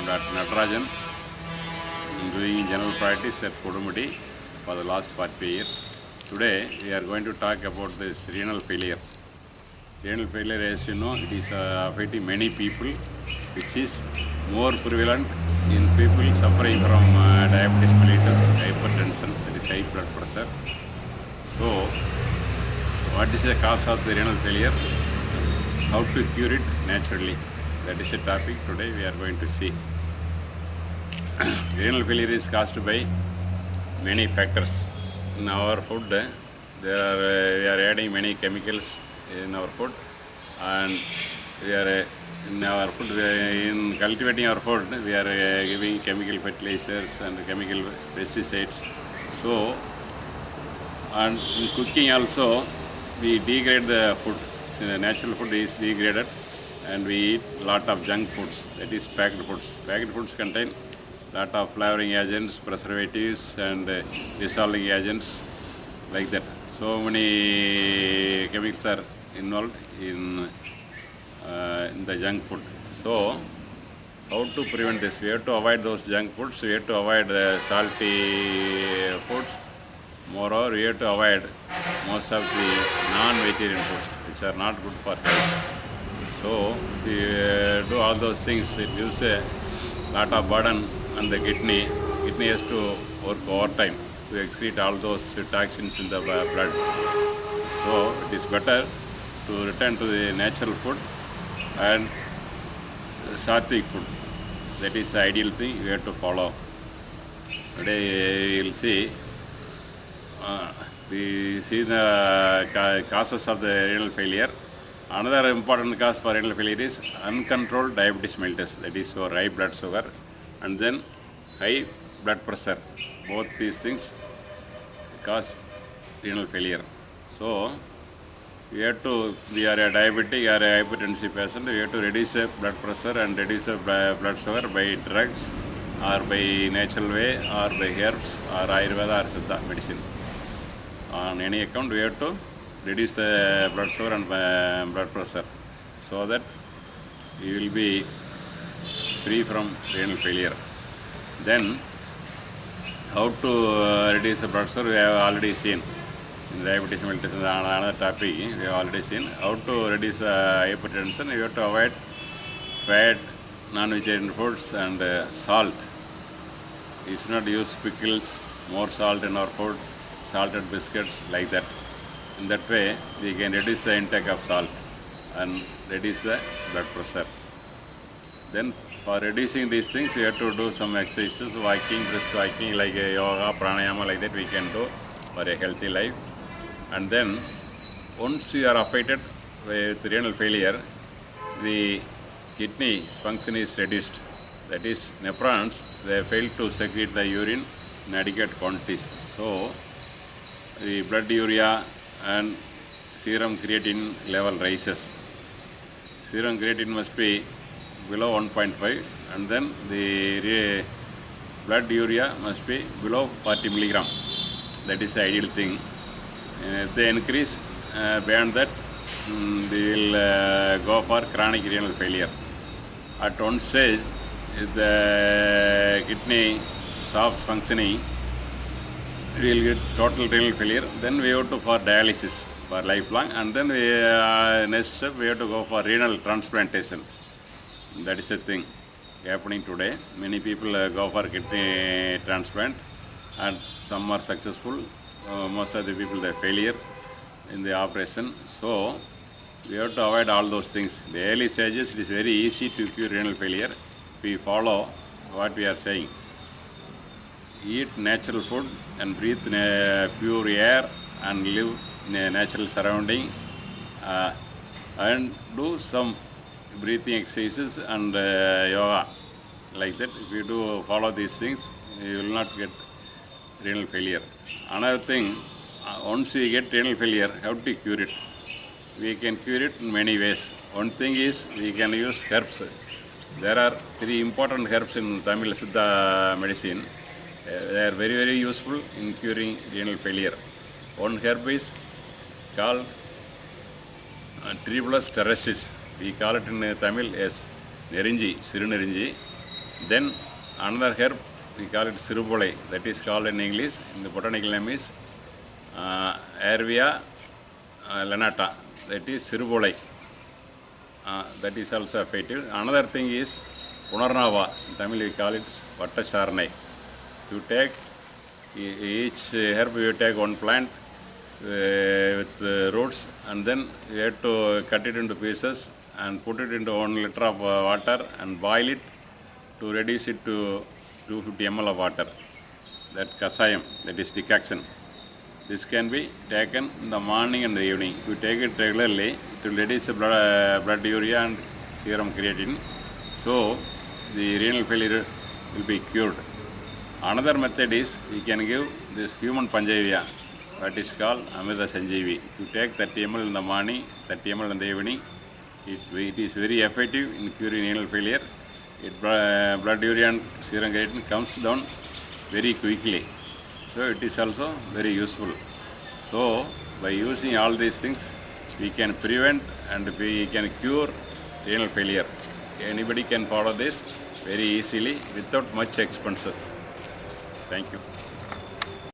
am Dr. Natarajan. I am doing general practice at Kodumudi for the last 45 years. Today we are going to talk about this renal failure. Renal failure, as you know, it is affecting many people, which is more prevalent in people suffering from diabetes mellitus, hypertension, that is high blood pressure. So, what is the cause of the renal failure? How to cure it naturally? That is a topic today we are going to see. Renal failure is caused by many factors. In our food, we are adding many chemicals in our food, and we are in cultivating our food, we are giving chemical fertilizers and chemical pesticides. So, and in cooking also, we degrade the food. So the natural food is degraded, and we eat a lot of junk foods, that is packed foods. Packed foods contain a lot of flavoring agents, preservatives, and dissolving agents, like that. So many chemicals are involved in the junk food. So, how to prevent this? We have to avoid those junk foods. We have to avoid the salty foods. Moreover, we have to avoid most of the non-vegetarian foods, which are not good for health. So, if we do all those things, it gives a lot of burden on the kidney. Kidney has to work overtime to excrete all those toxins in the blood. So, it is better to return to the natural food and sattvic food. That is the ideal thing we have to follow. Today we will see the causes of the renal failure. Another important cause for renal failure is uncontrolled diabetes mellitus, that is for high blood sugar, and then high blood pressure. Both these things cause renal failure. So, we are a diabetic or a hypertensive patient, we have to reduce the blood pressure and reduce the blood sugar by drugs or by natural way or by herbs or Ayurveda or Siddha medicine. On any account, we have to reduce the blood sugar and blood pressure, so that you will be free from renal failure. Then, how to reduce the blood sugar, we have already seen. In diabetes mellitus, another topic, we have already seen. How to reduce hypertension, we have to avoid fat, non-vegetarian foods, and salt. We should not use pickles, more salt in our food, salted biscuits, like that. In that way, we can reduce the intake of salt and reduce the blood pressure. Then, for reducing these things, we have to do some exercises, walking, brisk walking, like yoga, pranayama, like that we can do for a healthy life. And then, once you are affected with renal failure, the kidney function is reduced. That is, nephrons, they fail to secrete the urine in adequate quantities. So, the blood urea and serum creatine level rises. Serum creatine must be below 1.5, and then the blood urea must be below 40 milligram. That is the ideal thing. If they increase beyond that, they will go for chronic renal failure. At one stage, if the kidney stops functioning, we will get total renal failure. Then we have to for dialysis for lifelong, and then next step we have to go for renal transplantation. That is a thing happening today. Many people go for kidney transplant, and some are successful. Most of the people they failure in the operation. So we have to avoid all those things. The early stages, it is very easy to cure renal failure if we follow what we are saying. Eat natural food and breathe pure air and live in a natural surrounding, and do some breathing exercises and yoga, like that. If you do follow these things, you will not get renal failure. Another thing, once we get renal failure, how to cure it? We can cure it in many ways. One thing is we can use herbs. There are 3 important herbs in Tamil Siddha medicine. They are very, very useful in curing renal failure. One herb is called Tribulus terrestris. We call it in Tamil as Nerinji, Sirunarinji. Then another herb, we call it sirupolai, that is called in English, in the botanical name is Airvia lanata, that is sirupolai. That is also effective. Another thing is Punarnava, in Tamil we call it Vattacharnai. You take each herb, you take one plant with roots, and then you have to cut it into pieces and put it into 1 liter of water and boil it to reduce it to 250 ml of water. That kasayam, that is decoction. This can be taken in the morning and the evening. If you take it regularly, it will reduce the blood urea and serum creatinine. So, the renal failure will be cured. Another method is we can give this human PANCHAGAVYA, that is called Amrita Sanjeevi. If you take 30 ml in the morning, 30 ml in the evening, it is very effective in curing renal failure. Blood urea and serum creatinine comes down very quickly. So it is also very useful. So by using all these things, we can prevent and we can cure renal failure. Anybody can follow this very easily without much expenses. Thank you.